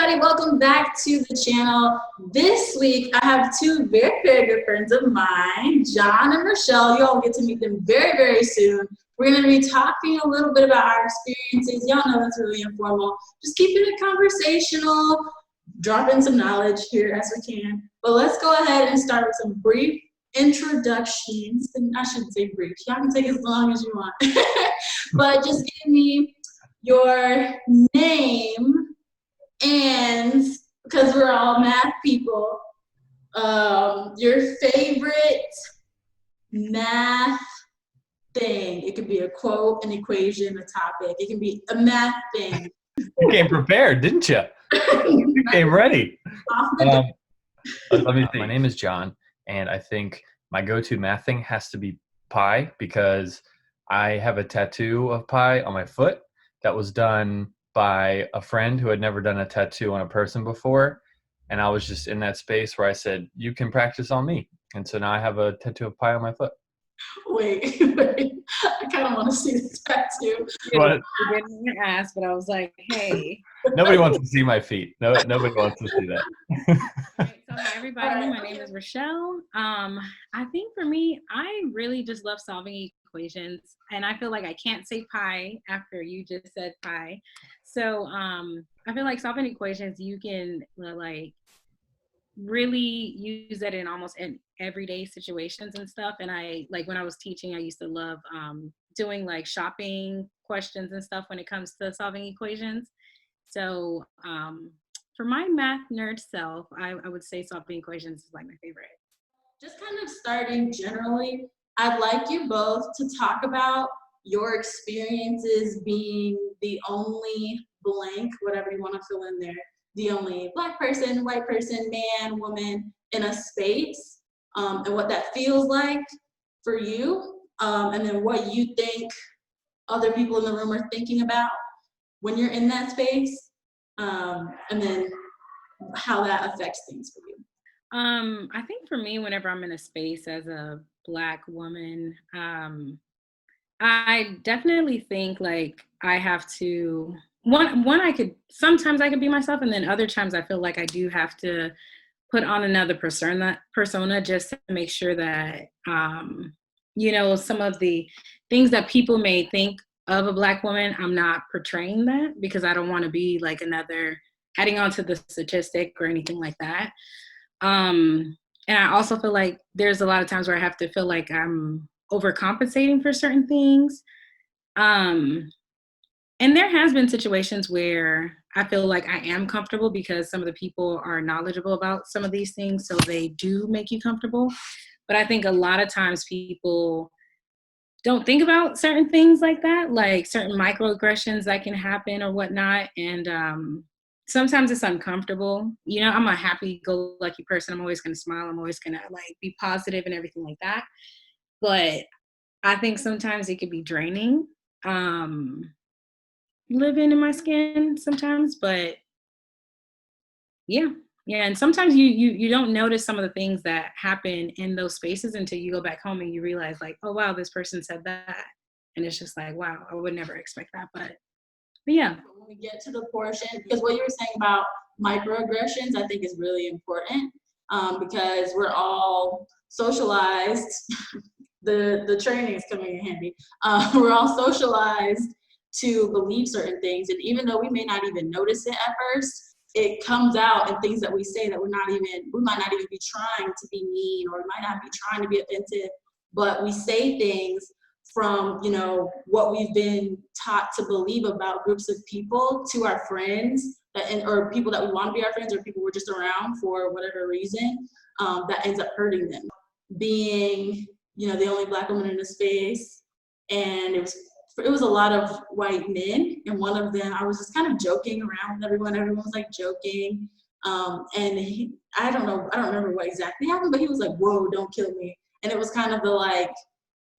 everybody, welcome back to the channel. This week I have two very, very good friends of mine, John and Rochelle. You all get to meet them very, very soon. We're going to be talking a little bit about our experiences. Y'all know it's really informal. Just keeping it conversational, dropping some knowledge here as we can. But let's go ahead and start with some brief introductions. And I shouldn't say brief. Y'all can take as long as you want. But just give me your name and, because we're all math people, your favorite math thing. It could be a quote, an equation, a topic. It can be a math thing. You came prepared, didn't you? You came ready. Let me see. My name is John, and I think my go-to math thing has to be pi, because I have a tattoo of pi on my foot that was done by a friend who had never done a tattoo on a person before. And I was just in that space where I said, you can practice on me. And so now I have a tattoo of pi on my foot. Wait. I kind of want to see this tattoo. What? I didn't even ask, but I was like, hey. Nobody wants to see my feet. No, nobody wants to see that. Right, so hi, everybody. My name is Rochelle. I think for me, I really just love solving equations. And I feel like I can't say pi after you just said pi. So I feel like solving equations, you can like really use that in almost in everyday situations and stuff. And I like when I was teaching, I used to love doing like shopping questions and stuff when it comes to solving equations. So for my math nerd self, I would say solving equations is like my favorite. Just kind of starting generally, I'd like you both to talk about your experiences being the only blank, whatever you want to fill in there, the only Black person, white person, man, woman in a space, and what that feels like for you, and then what you think other people in the room are thinking about when you're in that space, and then how that affects things for you. I think for me, whenever I'm in a space as a Black woman, I definitely think like I have to, sometimes I could be myself, and then other times I feel like I do have to put on another persona just to make sure that, some of the things that people may think of a Black woman, I'm not portraying that, because I don't want to be like another adding on to the statistic or anything like that. And I also feel like there's a lot of times where I have to feel like I'm overcompensating for certain things. And there has been situations where I feel like I am comfortable because some of the people are knowledgeable about some of these things, so they do make you comfortable. But I think a lot of times people don't think about certain things like that, like certain microaggressions that can happen or whatnot. And sometimes it's uncomfortable. You know, I'm a happy-go-lucky person. I'm always going to smile. I'm always going to like be positive and everything like that. But I think sometimes it could be draining, living in my skin sometimes. But yeah. And sometimes you don't notice some of the things that happen in those spaces until you go back home and you realize like, oh, wow, this person said that. And it's just like, wow, I would never expect that. But yeah. When we get to the portion, because what you were saying about microaggressions, I think is really important, because we're all socialized. The training is coming in handy. We're all socialized to believe certain things, and even though we may not even notice it at first, it comes out in things that we say that we might not even be trying to be mean, or we might not be trying to be offensive, but we say things from, what we've been taught to believe about groups of people to our friends, or people that we want to be our friends, or people we're just around for whatever reason, that ends up hurting them. Being, the only Black woman in the space, and it was a lot of white men, and one of them, I was just kind of joking around with everyone was like joking, and I don't remember what exactly happened, but he was like, whoa, don't kill me. And it was kind of the like,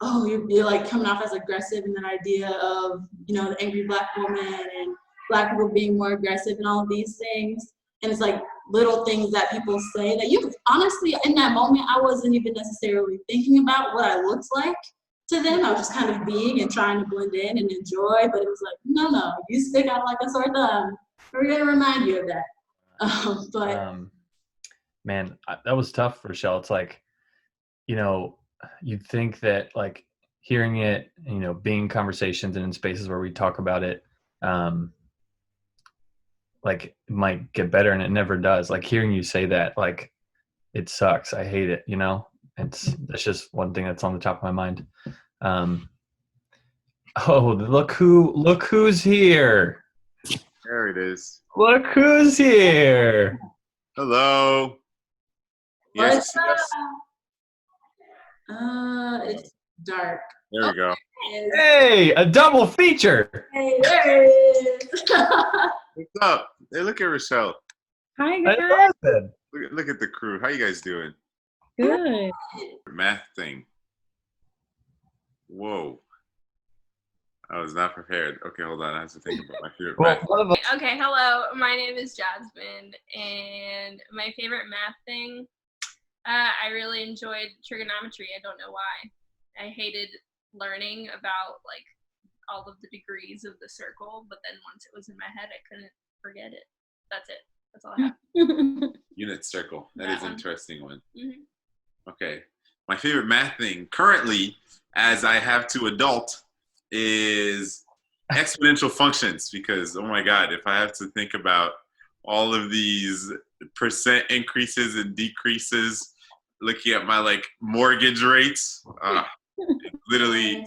oh, you're like coming off as aggressive, and that idea of, the angry Black woman and Black people being more aggressive and all of these things. And it's like little things that people say that you honestly, in that moment, I wasn't even necessarily thinking about what I looked like to them. I was just kind of being and trying to blend in and enjoy, but it was like, no, you stick out like a sore thumb. We're going to remind you of that. But Man, that was tough, Rochelle. It's like, you'd think that like hearing it, being in conversations and in spaces where we talk about it, like it might get better, and it never does. Like hearing you say that, like it sucks. I hate it. That's just one thing that's on the top of my mind. Oh, look who's here. There it is. Look who's here. Hello. what's Yes, yes. up? It's dark. There we go. Hey, a double feature. Hey, there it is. What's up? Hey, look at Rochelle. Hi I guys. love it. Look at the crew. How you guys doing? Good. Math thing. Whoa. I was not prepared. Okay, hold on. I have to think about my favorite Well, math. one of us, Okay, hello. My name is Jasmine, and my favorite math thing, I really enjoyed trigonometry. I don't know why. I hated learning about like all of the degrees of the circle, but then once it was in my head, I couldn't forget it. That's it. That's all I have. Unit circle. That That is an one. interesting one. Mhm. Okay. My favorite math thing currently, as I have to adult, is exponential functions, because oh my god, if I have to think about all of these percent increases and decreases, looking at my like mortgage rates, literally.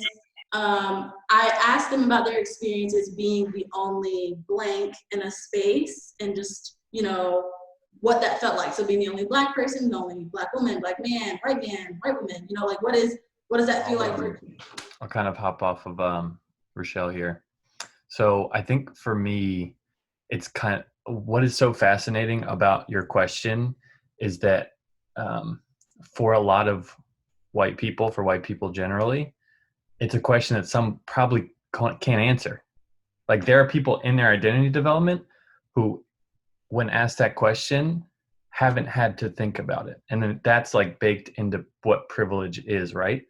I asked them about their experiences being the only blank in a space, and just what that felt like. So being the only Black person, the only Black woman, Black man, white woman. Like what does that feel like for you? I'll kind of hop off of Rochelle here. So I think for me, it's kind of what is so fascinating about your question is that for a lot of white people generally, it's a question that some probably can't answer. Like there are people in their identity development who, when asked that question, haven't had to think about it. And then that's like baked into what privilege is, right?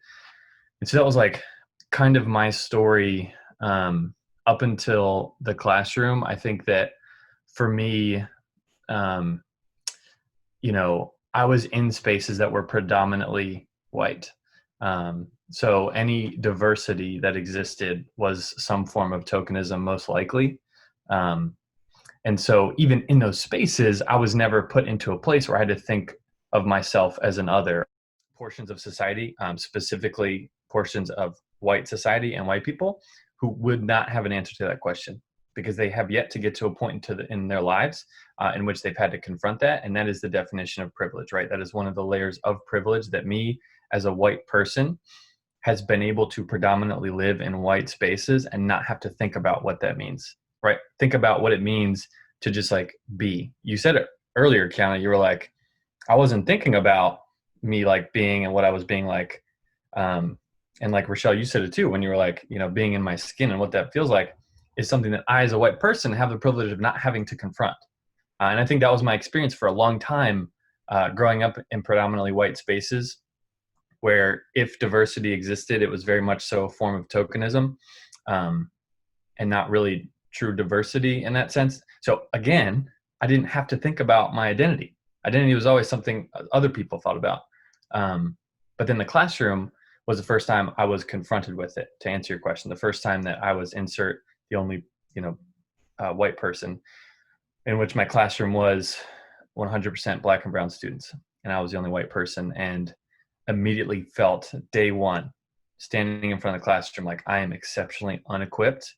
And so that was like kind of my story up until the classroom. I think that for me, I was in spaces that were predominantly white. So any diversity that existed was some form of tokenism, most likely. And so even in those spaces, I was never put into a place where I had to think of myself as an other. Portions of society, specifically portions of white society and white people, who would not have an answer to that question because they have yet to get to a point in their lives in which they've had to confront that. And that is the definition of privilege, right? That is one of the layers of privilege that me as a white person has been able to predominantly live in white spaces and not have to think about what that means, right? Think about what it means to just like be. You said it earlier, Kiana, you were like, I wasn't thinking about me like being and what I was being like. And like Rochelle, you said it too, when you were like, being in my skin and what that feels like is something that I, as a white person, have the privilege of not having to confront. And I think that was my experience for a long time, growing up in predominantly white spaces, where if diversity existed, it was very much so a form of tokenism, and not really true diversity in that sense. So again, I didn't have to think about my identity. Identity was always something other people thought about. But then the classroom was the first time I was confronted with it, to answer your question. The first time that I was the only, white person, in which my classroom was 100% Black and brown students. And I was the only white person, and immediately felt day one, standing in front of the classroom, like I am exceptionally unequipped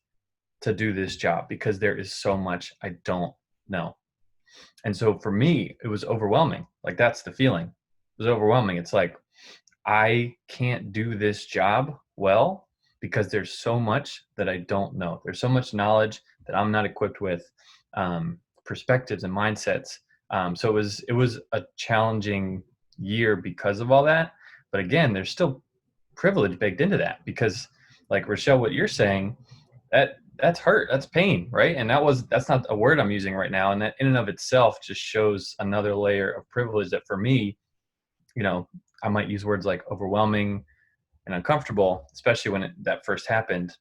to do this job because there is so much I don't know. And so for me, it was overwhelming. Like that's the feeling. It was overwhelming. It's like, I can't do this job well because there's so much that I don't know. There's so much knowledge that I'm not equipped with, perspectives and mindsets. So it was a challenging year because of all that. But again, there's still privilege baked into that because, like Rochelle, what you're saying, that's hurt, that's pain, right? And that's not a word I'm using right now. And that in and of itself just shows another layer of privilege that for me, I might use words like overwhelming and uncomfortable, especially when that first happened,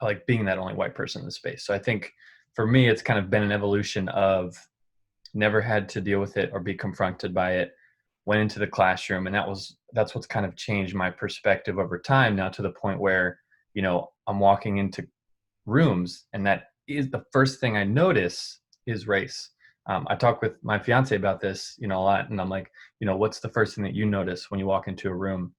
like being that only white person in the space. So I think for me, it's kind of been an evolution of never had to deal with it or be confronted by it, went into the classroom, and that's what's kind of changed my perspective over time now, to the point where, you know, I'm walking into rooms and that is the first thing I notice is race. I talk with my fiance about this, you know, a lot, and I'm like, you know, what's the first thing that you notice when you walk into a room?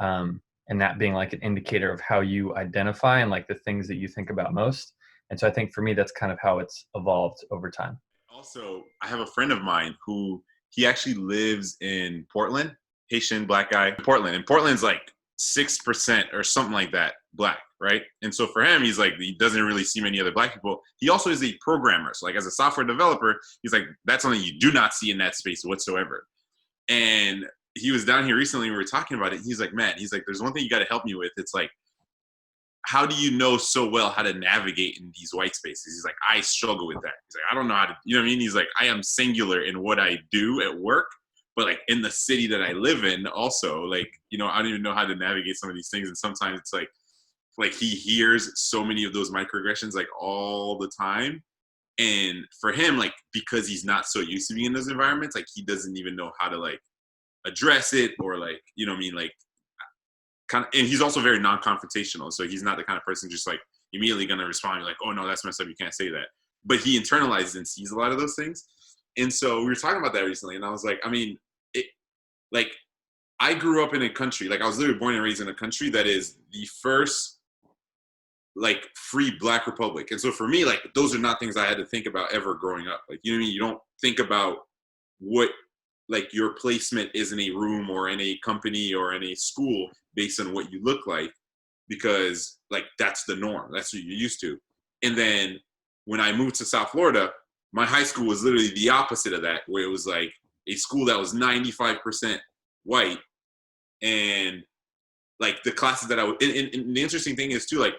And that being like an indicator of how you identify and like the things that you think about most. And so I think for me, that's kind of how it's evolved over time. Also, I have a friend of mine who he actually lives in Portland, Haitian black guy, Portland. And Portland's like 6% or something like that black, right? And so for him, he's like, he doesn't really see many other black people. He also is a programmer. So like as a software developer, he's like, that's something you do not see in that space whatsoever. And he was down here recently and we were talking about it. He's like, man, he's like, there's one thing you got to help me with. It's like, how do you know so well how to navigate in these white spaces? He's like, I struggle with that. He's like, I don't know how to, you know what I mean? He's like, I am singular in what I do at work, but like in the city that I live in also, like, you know, I don't even know how to navigate some of these things. And sometimes it's like he hears so many of those microaggressions like all the time. And for him, like, because he's not so used to being in those environments, like he doesn't even know how to like address it or like, you know what I mean? Like, kind of, and he's also very non-confrontational. So he's not the kind of person just like immediately going to respond like, oh no, that's messed up, you can't say that. But he internalizes and sees a lot of those things. And so we were talking about that recently. And I was like, I mean, like I grew up in a country, like I was literally born and raised in a country that is the first like free black republic. And so for me, like those are not things I had to think about ever growing up. Like, you know what I mean? You don't think about what like your placement is in a room or in a company or in a school based on what you look like, because like that's the norm. That's what you're used to. And then when I moved to South Florida, my high school was literally the opposite of that, where it was like a school that was 95% white. And like the classes that I would, and the interesting thing is too, like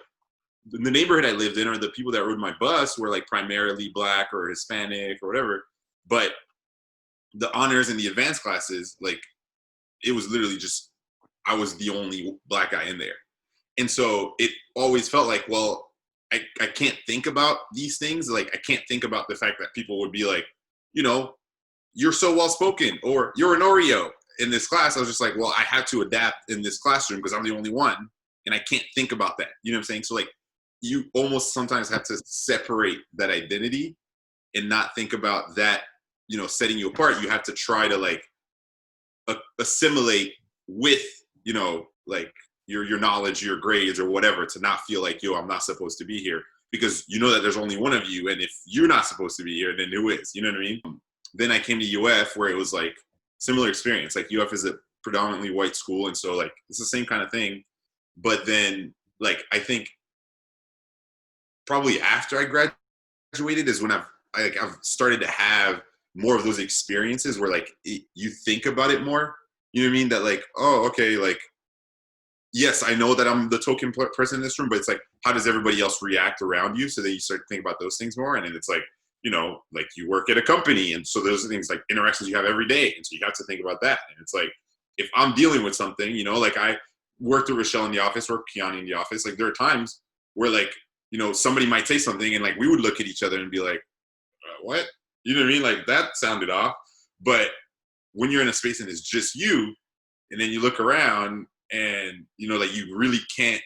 the neighborhood I lived in or the people that rode my bus were like primarily black or Hispanic or whatever. But the honors and the advanced classes, like it was literally just, I was the only black guy in there. And so it always felt like, well, I can't think about these things. Like I can't think about the fact that people would be like, you know, you're so well-spoken or you're an Oreo in this class. I was just like, well, I had to adapt in this classroom because I'm the only one and I can't think about that. You know what I'm saying? So like you almost sometimes have to separate that identity and not think about that, you know, setting you apart. You have to try to like assimilate with, you know, like your knowledge, your grades or whatever, to not feel like, yo, I'm not supposed to be here, because you know that there's only one of you. And if you're not supposed to be here, then who is? You know what I mean? Then I came to UF where it was like similar experience. Like UF is a predominantly white school. And so like, it's the same kind of thing. But then like, I think probably after I graduated is when I've started to have more of those experiences where like you think about it more. You know what I mean? That like, oh, okay, like, yes, I know that I'm the token person in this room, but it's like, how does everybody else react around you? So that you start to think about those things more. And then it's like, you know, like you work at a company. And so those are things like interactions you have every day. And so you have to think about that. And it's like, if I'm dealing with something, you know, like I worked with Rochelle in the office, or Kiani in the office, like there are times where like, you know, somebody might say something and like we would look at each other and be like, what? You know what I mean? Like that sounded off. But when you're in a space and it's just you, and then you look around and, you know, like you really can't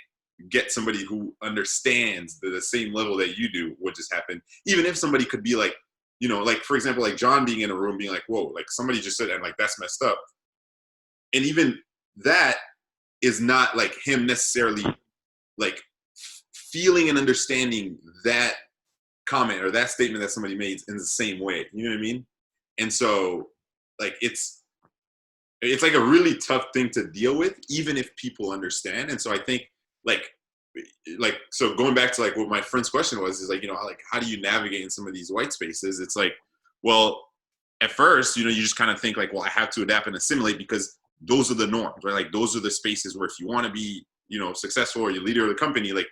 get somebody who understands the same level that you do what just happened. Even if somebody could be like, you know, like for example, like John being in a room being like, whoa, like somebody just said, and like, that's messed up. And even that is not like him necessarily like feeling and understanding that comment or that statement that somebody made in the same way. You know what I mean? And so like, it's like a really tough thing to deal with, even if people understand. And so I think like, so going back to like what my friend's question was, is like, you know, like, how do you navigate in some of these white spaces? It's like, well, at first, you know, you just kind of think like, well, I have to adapt and assimilate because those are the norms, right? Like those are the spaces where if you want to be, you know, successful or you're leader of the company, like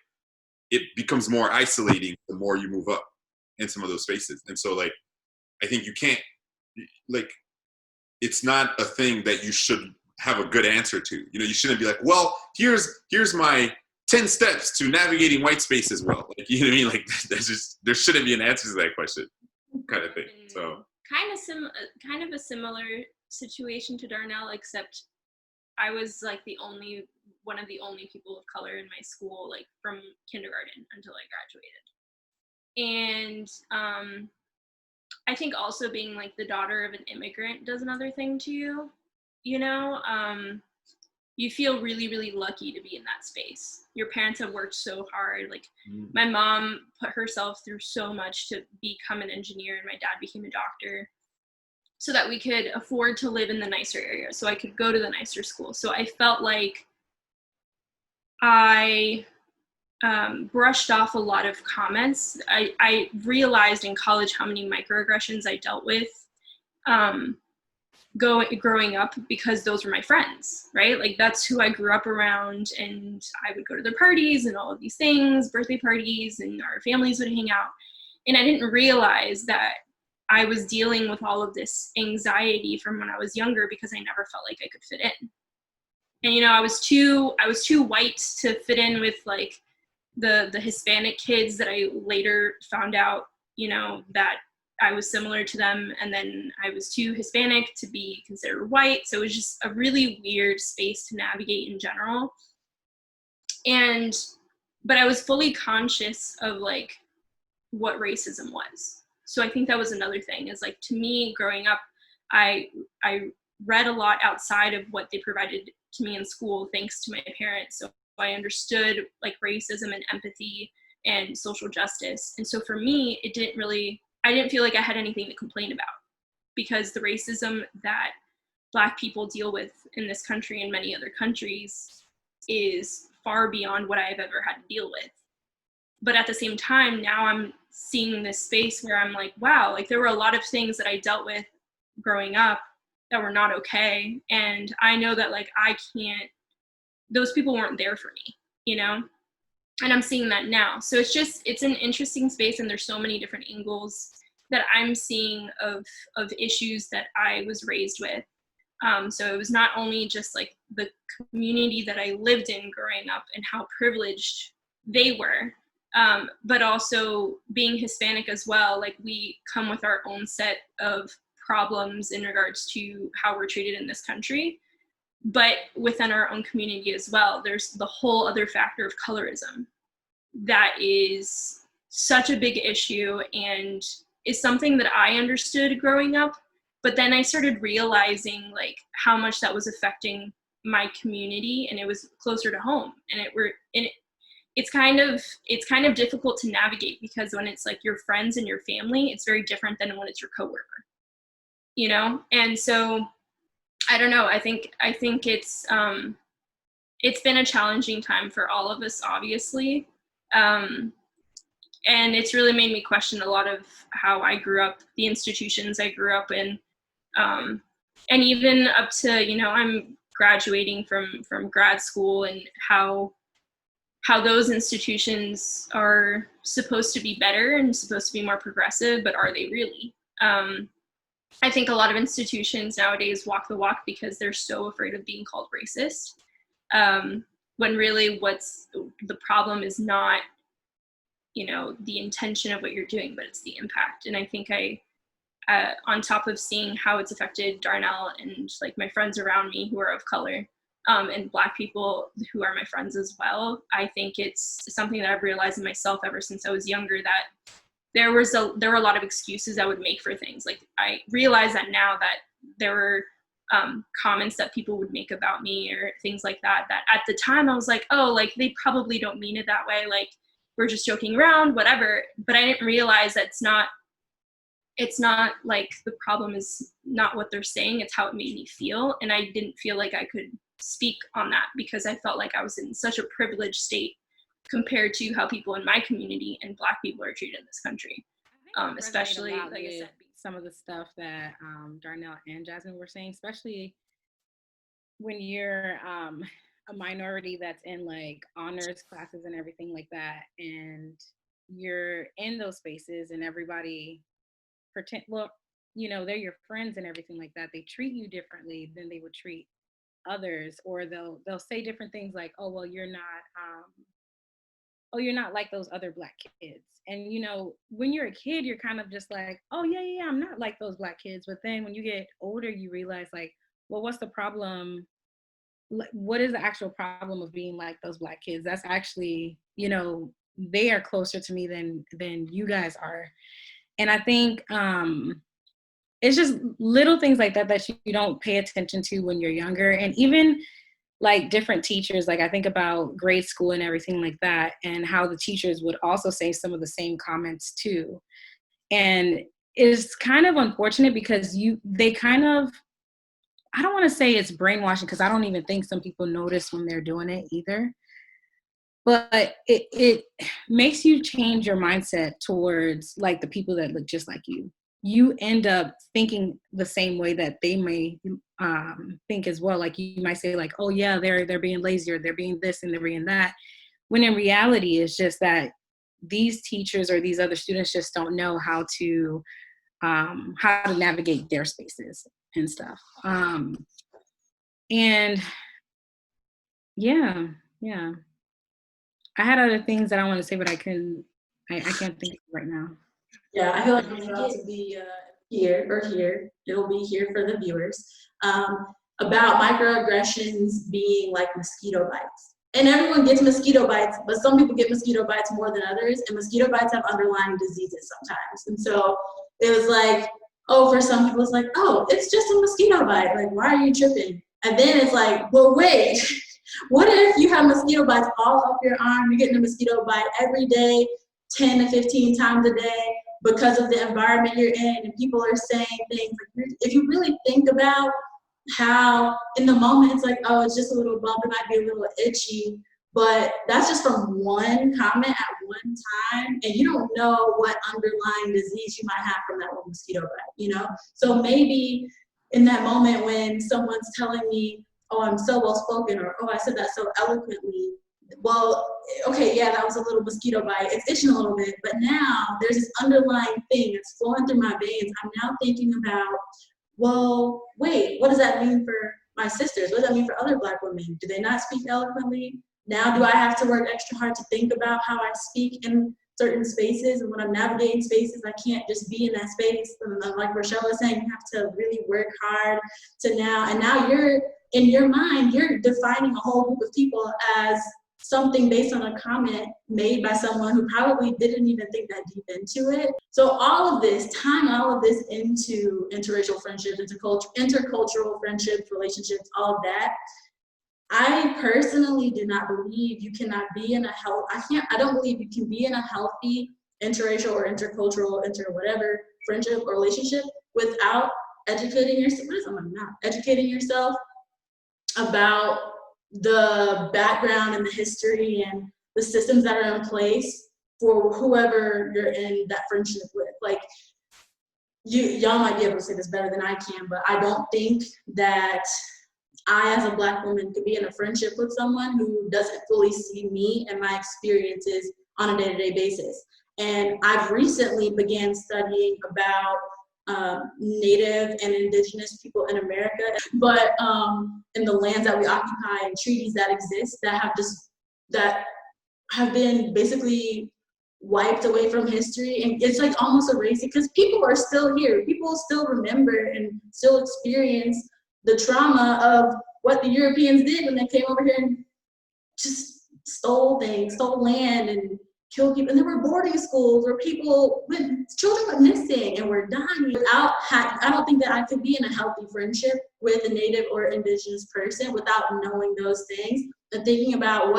it becomes more isolating the more you move up in some of those spaces. And so like, I think you can't, like, it's not a thing that you should have a good answer to. You know, you shouldn't be like, well, here's my 10 steps to navigating white spaces well. Like, you know what I mean? Like, there shouldn't be an answer to that question kind of thing. So kind of a similar situation to Darnell, except I was like one of the only people of color in my school, like from kindergarten until I graduated. And I think also being like the daughter of an immigrant does another thing to you, you know. You feel really, really lucky to be in that space. Your parents have worked so hard. Like my mom put herself through so much to become an engineer, and my dad became a doctor so that we could afford to live in the nicer area, so I could go to the nicer school. So I felt like I brushed off a lot of comments. I realized in college how many microaggressions I dealt with growing up, because those were my friends, right? Like that's who I grew up around, and I would go to their parties and all of these things, birthday parties, and our families would hang out. And I didn't realize that I was dealing with all of this anxiety from when I was younger because I never felt like I could fit in. And, you know, I was too white to fit in with like the Hispanic kids that I later found out, you know, that I was similar to them. And then I was too Hispanic to be considered white. So it was just a really weird space to navigate in general. But I was fully conscious of like what racism was. So I think that was another thing, is like, to me growing up, I read a lot outside of what they provided to me in school, thanks to my parents. So I understood like racism and empathy and social justice. And so for me, I didn't feel like I had anything to complain about, because the racism that Black people deal with in this country and many other countries is far beyond what I've ever had to deal with. But at the same time, now I'm seeing this space where I'm like, wow, like there were a lot of things that I dealt with growing up that were not okay. And I know that like those people weren't there for me, you know? And I'm seeing that now. So it's an interesting space, and there's so many different angles that I'm seeing of issues that I was raised with. So it was not only just like the community that I lived in growing up and how privileged they were, but also being Hispanic as well. Like we come with our own set of problems in regards to how we're treated in this country. But within our own community as well, there's the whole other factor of colorism that is such a big issue and is something that I understood growing up. But then I started realizing like how much that was affecting my community, and it was closer to home. And it's kind of difficult to navigate, because when it's like your friends and your family, it's very different than when it's your coworker, you know? And so I don't know. I think it's been a challenging time for all of us, obviously. And it's really made me question a lot of how I grew up, the institutions I grew up in, and even up to, you know, I'm graduating from grad school, and how those institutions are supposed to be better and supposed to be more progressive, but are they really? I think a lot of institutions nowadays walk the walk because they're so afraid of being called racist, when really what's the problem is not, you know, the intention of what you're doing, but it's the impact. And I think on top of seeing how it's affected Darnell and like my friends around me who are of color, and Black people who are my friends as well, I think it's something that I've realized in myself ever since I was younger, that there were a lot of excuses I would make for things. Like I realize that now, that there were comments that people would make about me or things like that, that at the time I was like, oh, like they probably don't mean it that way. Like we're just joking around, whatever. But I didn't realize that it's not like the problem is not what they're saying, it's how it made me feel. And I didn't feel like I could speak on that because I felt like I was in such a privileged state compared to how people in my community and Black people are treated in this country. Especially, like I said, some of the stuff that Darnell and Jasmine were saying, especially when you're a minority that's in like honors classes and everything like that, and you're in those spaces and everybody pretend, well, you know, they're your friends and everything like that. They treat you differently than they would treat others, or they'll say different things like, oh, well, you're not oh, you're not like those other Black kids. And, you know, when you're a kid, you're kind of just like, oh, yeah, I'm not like those Black kids. But then when you get older, you realize, like, well, what's the problem? What is the actual problem of being like those Black kids? That's actually, you know, they are closer to me than you guys are. And I think it's just little things like that you don't pay attention to when you're younger. And even like different teachers, like I think about grade school and everything like that, and how the teachers would also say some of the same comments too. And it's kind of unfortunate because they kind of, I don't want to say it's brainwashing, because I don't even think some people notice when they're doing it either. But it makes you change your mindset towards like the people that look just like you. You end up thinking the same way that they may think as well. Like you might say like, oh yeah, they're being lazy, or they're being this and they're being that. When in reality, it's just that these teachers or these other students just don't know how to navigate their spaces and stuff. And yeah. I had other things that I want to say, but I can't think of it right now. Yeah, I feel like it's about to be here. It'll be here for the viewers. About microaggressions being like mosquito bites. And everyone gets mosquito bites, but some people get mosquito bites more than others, and mosquito bites have underlying diseases sometimes. And so it was like, oh, for some people it's like, oh, it's just a mosquito bite. Like, why are you tripping? And then it's like, well, wait. What if you have mosquito bites all up your arm? You're getting a mosquito bite every day, 10 to 15 times a day because of the environment you're in, and people are saying things. Like, if you really think about how in the moment it's like, oh, it's just a little bump, it might be a little itchy, but that's just from one comment at one time, and you don't know what underlying disease you might have from that one mosquito bite, you know? So maybe in that moment when someone's telling me, oh, I'm so well spoken, or oh, I said that so eloquently. Well, okay, yeah, that was a little mosquito bite. It's itching a little bit, but now there's this underlying thing that's flowing through my veins. I'm now thinking about, well, wait, what does that mean for my sisters? What does that mean for other Black women? Do they not speak eloquently? Now do I have to work extra hard to think about how I speak in certain spaces? And when I'm navigating spaces, I can't just be in that space. And like Rochelle was saying, you have to really work hard to now you're, in your mind, you're defining a whole group of people as something based on a comment made by someone who probably didn't even think that deep into it. So all of this, tying all of this into interracial friendships, intercultural friendships, relationships, all of that, I personally do not believe you cannot be in I don't believe you can be in a healthy interracial or intercultural, whatever friendship or relationship without educating yourself. What is on my mouth? Educating yourself about the background and the history and the systems that are in place for whoever you're in that friendship with. Like, y'all might be able to say this better than I can, but I don't think that I, as a Black woman, could be in a friendship with someone who doesn't fully see me and my experiences on a day-to-day basis. And I've recently began studying about Native and Indigenous people in America, but in the lands that we occupy and treaties that exist that have been basically wiped away from history, and it's like almost erasing, because people are still here. People still remember and still experience the trauma of what the Europeans did when they came over here and just stole things, stole land, and killed people. And there were boarding schools where children went missing and were dying. I don't think that I could be in a healthy friendship with a Native or Indigenous person without knowing those things and thinking about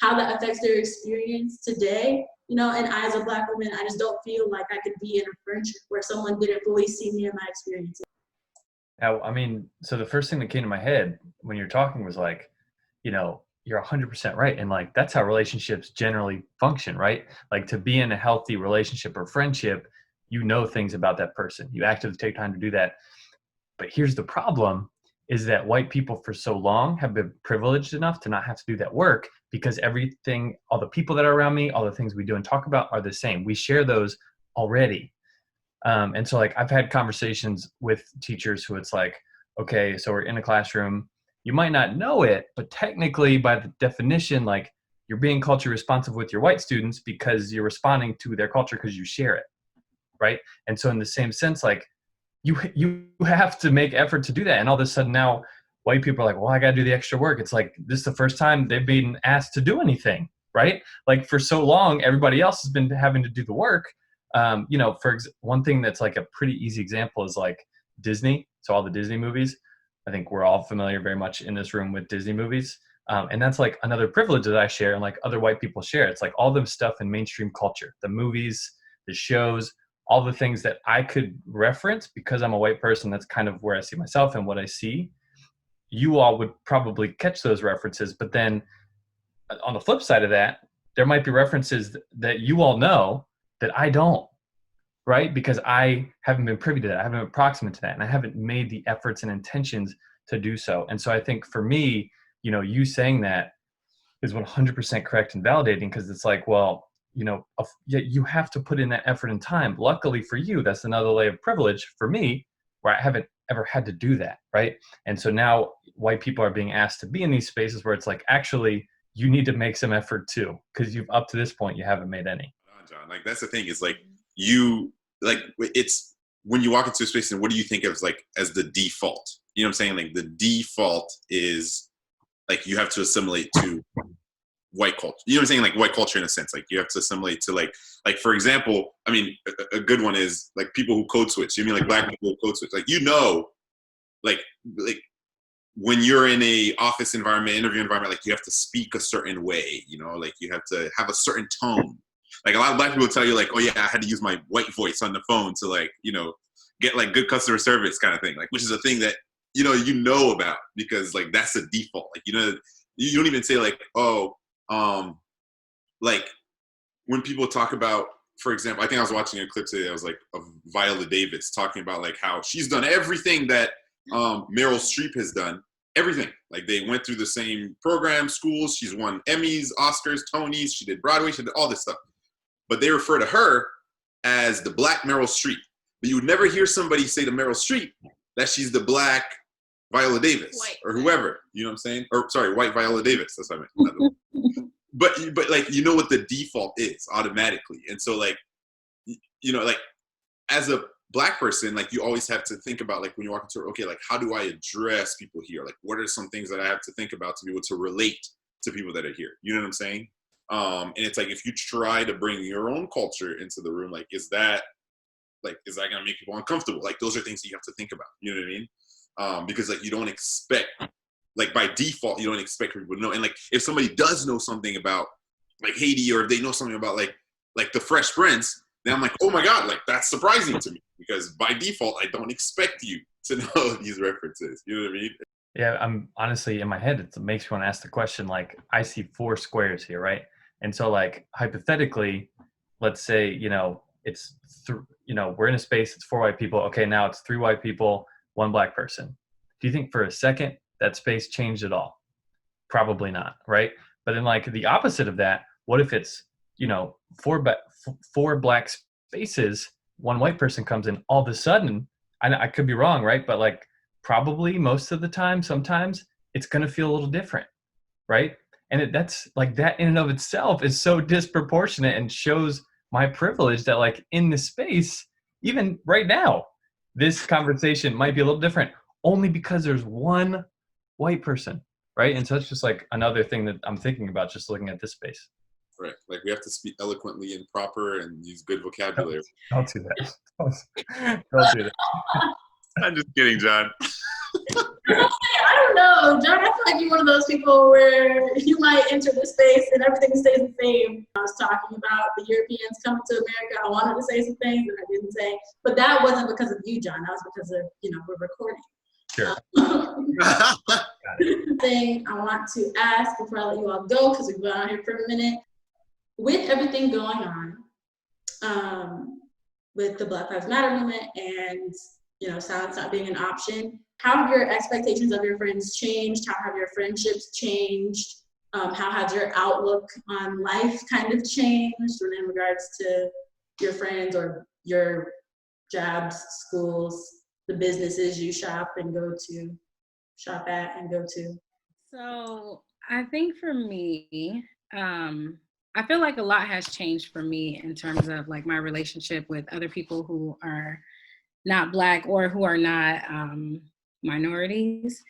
how that affects their experience today. You know, and I, as a Black woman, I just don't feel like I could be in a friendship where someone didn't fully see me and my experiences. Now, I mean, so the first thing that came to my head when you're talking was like, you know, you're 100% right. And like, that's how relationships generally function, right? Like, to be in a healthy relationship or friendship, you know things about that person. You actively take time to do that. But here's the problem, is that white people for so long have been privileged enough to not have to do that work, because everything, all the people that are around me, all the things we do and talk about are the same. We share those already. And so like, I've had conversations with teachers who it's like, okay, so we're in a classroom, you might not know it, but technically by the definition, like, you're being culture responsive with your white students because you're responding to their culture because you share it, right? And so in the same sense, like you have to make effort to do that. And all of a sudden now white people are like, well, I got to do the extra work. It's like, this is the first time they've been asked to do anything, right? Like for so long, everybody else has been having to do the work. You know, one thing that's like a pretty easy example is like Disney. So all the Disney movies, I think we're all familiar very much in this room with Disney movies. And that's like another privilege that I share and like other white people share. It's like all the stuff in mainstream culture, the movies, the shows, all the things that I could reference because I'm a white person. That's kind of where I see myself and what I see. You all would probably catch those references, but then on the flip side of that, there might be references that you all know that I don't, right? Because I haven't been privy to that. I haven't been proximate to that. And I haven't made the efforts and intentions to do so. And so I think for me, you know, you saying that is 100% correct and validating because it's like, well, you know, you have to put in that effort and time. Luckily for you, that's another layer of privilege for me where I haven't ever had to do that, right? And so now white people are being asked to be in these spaces where it's like, actually, you need to make some effort too, because you've up to this point, you haven't made any. John, like that's the thing is like it's when you walk into a space and what do you think of as the default? You know what I'm saying? Like the default is like you have to assimilate to white culture. You know what I'm saying? Like white culture in a sense, like you have to assimilate to like for example, I mean, a good one is like people who code switch. You mean like black people who code switch? Like, you know, like when you're in a office environment, interview environment, like you have to speak a certain way, you know, like you have to have a certain tone. Like a lot of black people tell you like, oh yeah, I had to use my white voice on the phone to like, you know, get like good customer service kind of thing. Like, which is a thing that, you know about because like that's a default. Like, you know, you don't even say like, oh, like when people talk about, for example, I think I was watching a clip today. I was like of Viola Davis talking about like how she's done everything that Meryl Streep has done. Everything. Like they went through the same program, schools. She's won Emmys, Oscars, Tonys. She did Broadway. She did all this stuff. But they refer to her as the black Meryl Streep. But you would never hear somebody say to Meryl Streep that she's the black Viola Davis or whoever. You know what I'm saying? Or sorry, white Viola Davis. That's what I meant. But like you know what the default is automatically. And so like you know, like as a black person, like you always have to think about like when you walk into okay, like how do I address people here? Like what are some things that I have to think about to be able to relate to people that are here? You know what I'm saying? And it's like if you try to bring your own culture into the room, like is that gonna make people uncomfortable? Like those are things that you have to think about. You know what I mean? Because like you don't expect, like by default, you don't expect people to know. And like if somebody does know something about like Haiti or if they know something about like the Fresh Prince, then I'm like, oh my God, like that's surprising to me because by default, I don't expect you to know these references. You know what I mean? Yeah, I'm honestly in my head, it makes me want to ask the question, like I see 4 squares here, right? And so like hypothetically, let's say, you know, it's, you know, we're in a space, it's 4 white people. Okay, now it's 3 white people, 1 black person. Do you think for a second that space changed at all? Probably not, right? But in like the opposite of that, what if it's, you know, 4 black spaces, 1 white person comes in, all of a sudden, I could be wrong, right? But like probably most of the time, sometimes it's going to feel a little different, right? And that's like that in and of itself is so disproportionate and shows my privilege that like in this space, even right now, this conversation might be a little different only because there's 1 white person, right? And so it's just like another thing that I'm thinking about just looking at this space. Right. Like we have to speak eloquently and proper and use good vocabulary. Don't do that. Don't do that. I'm just kidding, John. I don't know, John. I feel like you're one of those people where you might enter the space and everything stays the same. I was talking about the Europeans coming to America. I wanted to say some things that I didn't say, but that wasn't because of you, John. That was because of, you know, we're recording. Sure. Thing I want to ask before I let you all go, because we've been on here for a minute. With everything going on, with the Black Lives Matter movement and, you know, silence not being an option, how have your expectations of your friends changed? How have your friendships changed? How has your outlook on life kind of changed in regards to your friends or your jobs, schools, the businesses you shop at and go to? So I think for me, I feel like a lot has changed for me in terms of like my relationship with other people who are not Black or who are not minorities.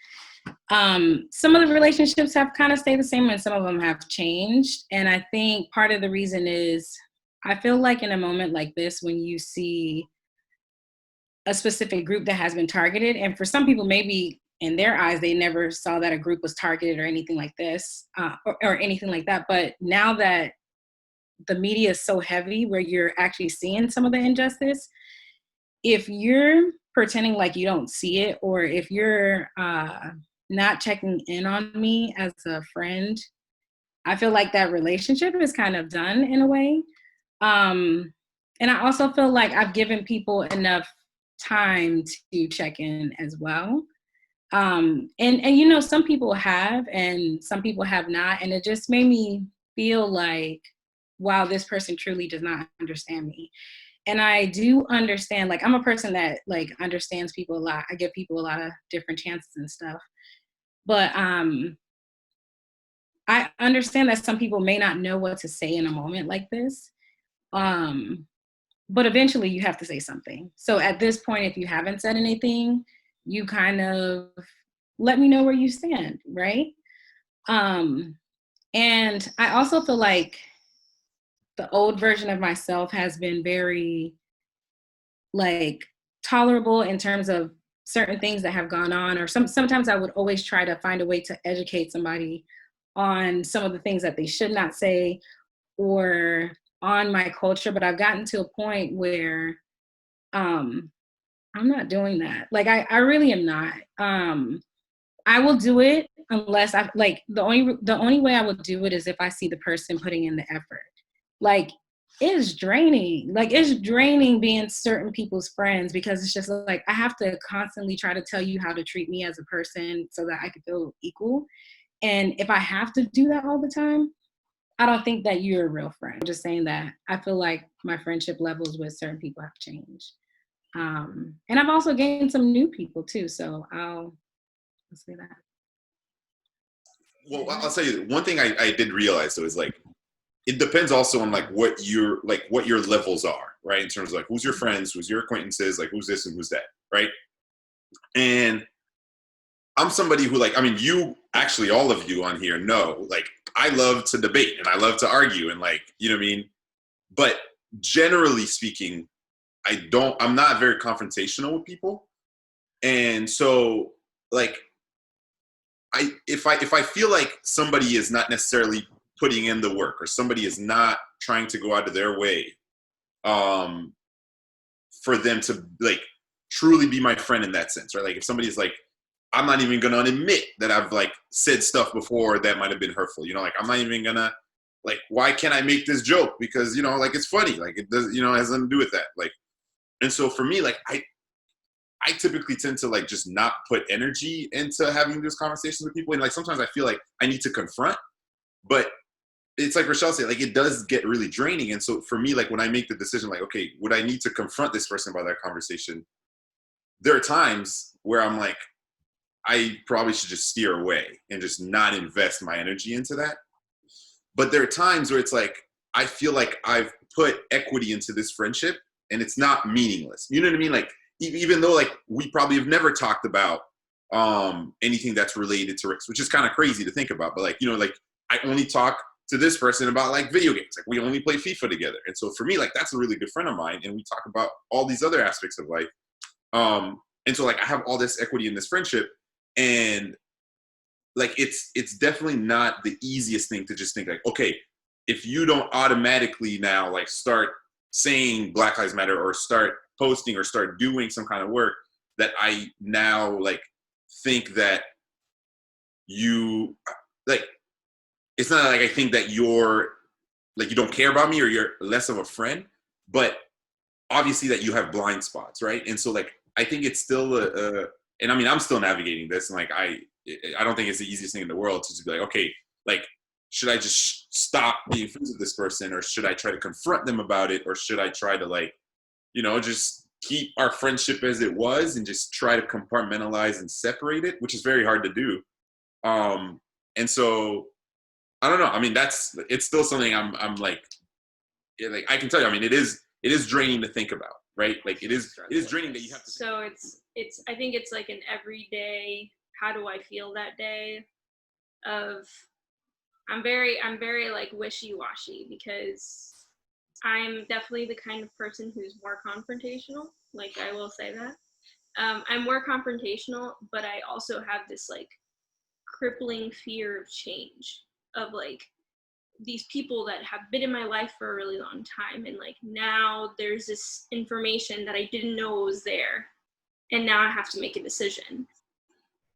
Some of the relationships have kind of stayed the same and some of them have changed. And I think part of the reason is I feel like in a moment like this, when you see a specific group that has been targeted, and for some people, maybe in their eyes, they never saw that a group was targeted or anything like this, or anything like that. But now that the media is so heavy where you're actually seeing some of the injustice, if you're pretending like you don't see it, or if you're not checking in on me as a friend, I feel like that relationship is kind of done in a way. And I also feel like I've given people enough time to check in as well. And you know, some people have and some people have not. And it just made me feel like, wow, this person truly does not understand me. And I do understand, like, I'm a person that like understands people a lot. I give people a lot of different chances and stuff. But I understand that some people may not know what to say in a moment like this. But eventually you have to say something. So at this point, if you haven't said anything, you kind of let me know where you stand, right? And I also feel like the old version of myself has been very like tolerable in terms of certain things that have gone on, or sometimes I would always try to find a way to educate somebody on some of the things that they should not say or on my culture. But I've gotten to a point where I'm not doing that. Like I really am not. I will do it unless I like the only way I will do it is if I see the person putting in the effort. Like it's draining. Like it's draining being certain people's friends because it's just like I have to constantly try to tell you how to treat me as a person so that I can feel equal. And if I have to do that all the time, I don't think that you're a real friend. I'm just saying that I feel like my friendship levels with certain people have changed. And I've also gained some new people too. So I'll say that. Well, I'll tell you one thing I did realize though is like it depends also on like what your levels are, right? In terms of like who's your friends, who's your acquaintances, like who's this and who's that, right? And I'm somebody who like, I mean, you actually, all of you on here know, like, I love to debate and I love to argue and like, you know what I mean? But generally speaking, I'm not very confrontational with people. And so like, if I feel like somebody is not necessarily putting in the work or somebody is not trying to go out of their way, for them to like truly be my friend in that sense, right? Like if somebody's like, I'm not even gonna admit that I've like said stuff before that might have been hurtful. You know, like I'm not even gonna like, why can't I make this joke? Because, you know, like it's funny. Like it does, you know, it has nothing to do with that. Like, and so for me, like I typically tend to like just not put energy into having these conversations with people. And like sometimes I feel like I need to confront, but it's like Rochelle said, like it does get really draining. And so for me, like when I make the decision, like, okay, would I need to confront this person about that conversation? There are times where I'm like, I probably should just steer away and just not invest my energy into that. But there are times where it's like, I feel like I've put equity into this friendship and it's not meaningless. You know what I mean? Like, even though like we probably have never talked about anything that's related to race, which is kind of crazy to think about. But like, you know, like I only talk to this person about like video games. Like we only play FIFA together. And so for me, like that's a really good friend of mine. And we talk about all these other aspects of life. And so like I have all this equity in this friendship. And like it's definitely not the easiest thing to just think like, okay, if you don't automatically now like start saying Black Lives Matter or start posting or start doing some kind of work, that I now like think that you like, it's not like I think that you're like you don't care about me or you're less of a friend, but obviously that you have blind spots, right? And so like I think it's still and I mean I'm still navigating this, and like I don't think it's the easiest thing in the world to just be like, okay, like should I just stop being friends with this person, or should I try to confront them about it, or should I try to like, you know, just keep our friendship as it was and just try to compartmentalize and separate it, which is very hard to do. And so I don't know. I mean, it's still something I'm like, yeah, like I can tell you. I mean, it is draining to think about, right? Like it is draining that you have to. So it's I think it's like an everyday. How do I feel that day? Of I'm very like wishy-washy because I'm definitely the kind of person who's more confrontational. Like I will say that. I'm more confrontational, but I also have this like crippling fear of change, of like these people that have been in my life for a really long time, and like now there's this information that I didn't know was there, and now I have to make a decision.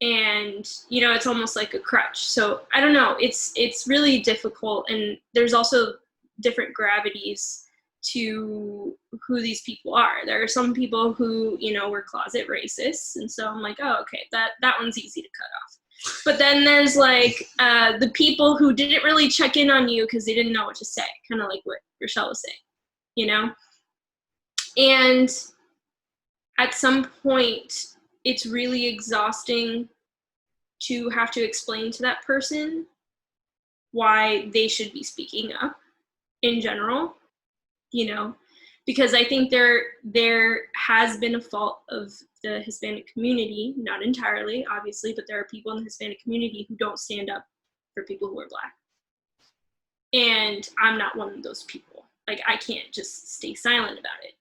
And it's almost like a crutch. So I don't know, it's really difficult, and there's also different gravities to who these people are. There are some people who were closet racists, and so I'm like, oh, okay, that one's easy to cut off. But then there's like the people who didn't really check in on you because they didn't know what to say, kind of like what Rochelle was saying, and at some point it's really exhausting to have to explain to that person why they should be speaking up in general, because I think there has been a fault of the Hispanic community, not entirely, obviously, but there are people in the Hispanic community who don't stand up for people who are Black. And I'm not one of those people. Like, I can't just stay silent about it.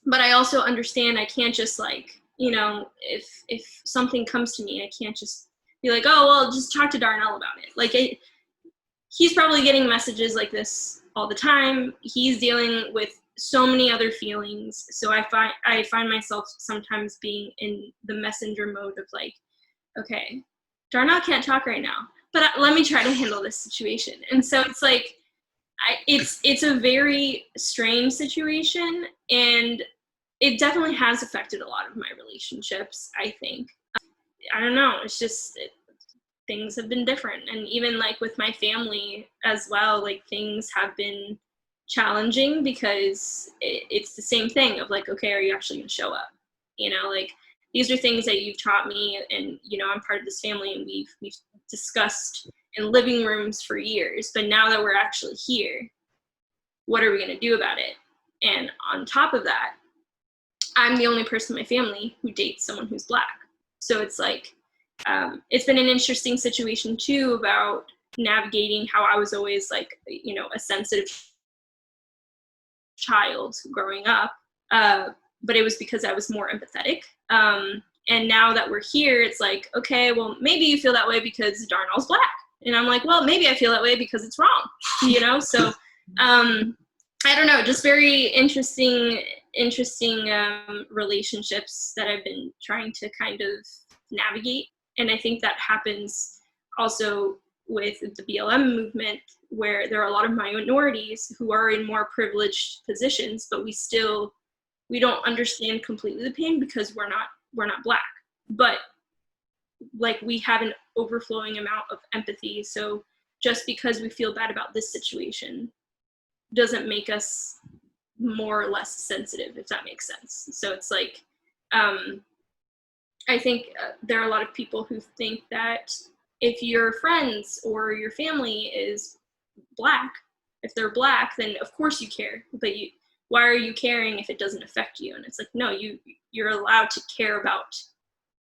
But I also understand I can't just like, if something comes to me, I can't just be like, oh, well, just talk to Darnell about it. Like, he's probably getting messages like this all the time. He's dealing with so many other feelings. So I find myself sometimes being in the messenger mode of like, okay, Darnell can't talk right now, but let me try to handle this situation. And so it's like, it's a very strange situation, and it definitely has affected a lot of my relationships, I think. I don't know, it's just things have been different. And even like with my family as well, like things have been challenging because it's the same thing of like, okay, are you actually going to show up? Like these are things that you've taught me, and I'm part of this family, and we've discussed in living rooms for years, but now that we're actually here, what are we going to do about it? And on top of that, I'm the only person in my family who dates someone who's Black. So it's like, it's been an interesting situation too about navigating how I was always like, a sensitive child growing up. But it was because I was more empathetic. And now that we're here, it's like, okay, well, maybe you feel that way because Darnell's Black. And I'm like, well, maybe I feel that way because it's wrong, So I don't know, just very interesting relationships that I've been trying to kind of navigate. And I think that happens also with the BLM movement, where there are a lot of minorities who are in more privileged positions, but we don't understand completely the pain because we're not Black. But like, we have an overflowing amount of empathy. So just because we feel bad about this situation doesn't make us more or less sensitive, if that makes sense. So it's like, I think there are a lot of people who think that if your friends or your family is Black, if they're Black, then of course you care. But why are you caring if it doesn't affect you? And it's like, no, you're allowed to care about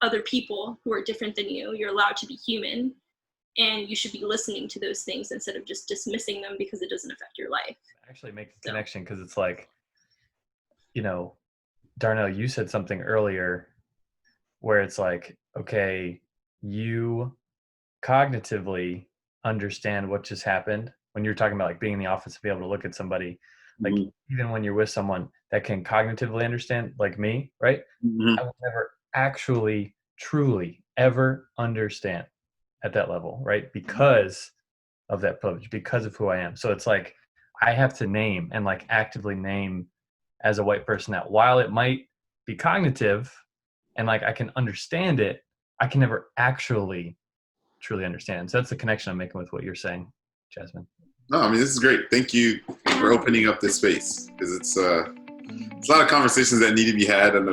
other people who are different than you. You're allowed to be human, and you should be listening to those things instead of just dismissing them because it doesn't affect your life. Actually make the connection, because it's like, Darnell, you said something earlier where it's like, okay, you cognitively understand what just happened when you're talking about like being in the office to be able to look at somebody, like even when you're with someone that can cognitively understand, like me, right? I will never actually truly ever understand at that level, right? Because of that privilege, because of who I am. So it's like, I have to name and like actively name as a white person that while it might be cognitive and like I can understand it, I can never actually truly understand. So that's the connection I'm making with what you're saying, Jasmine. No, I mean, this is great. Thank you for opening up this space, because it's a lot of conversations that need to be had on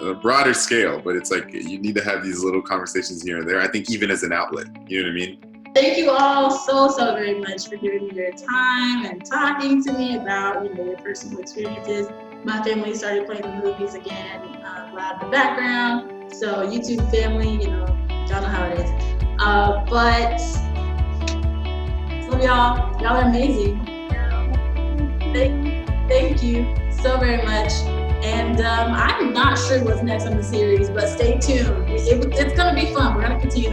a broader scale, but it's like you need to have these little conversations here and there, I think, even as an outlet. You know what I mean? thank you all so very much for giving me your time and talking to me about, you know, your personal experiences. My family started playing the movies again, loud in the background. So YouTube family, you know, y'all know how it is. But love y'all. Y'all are amazing. Thank you so very much. And I'm not sure what's next on the series, but stay tuned. It's going to be fun. We're going to continue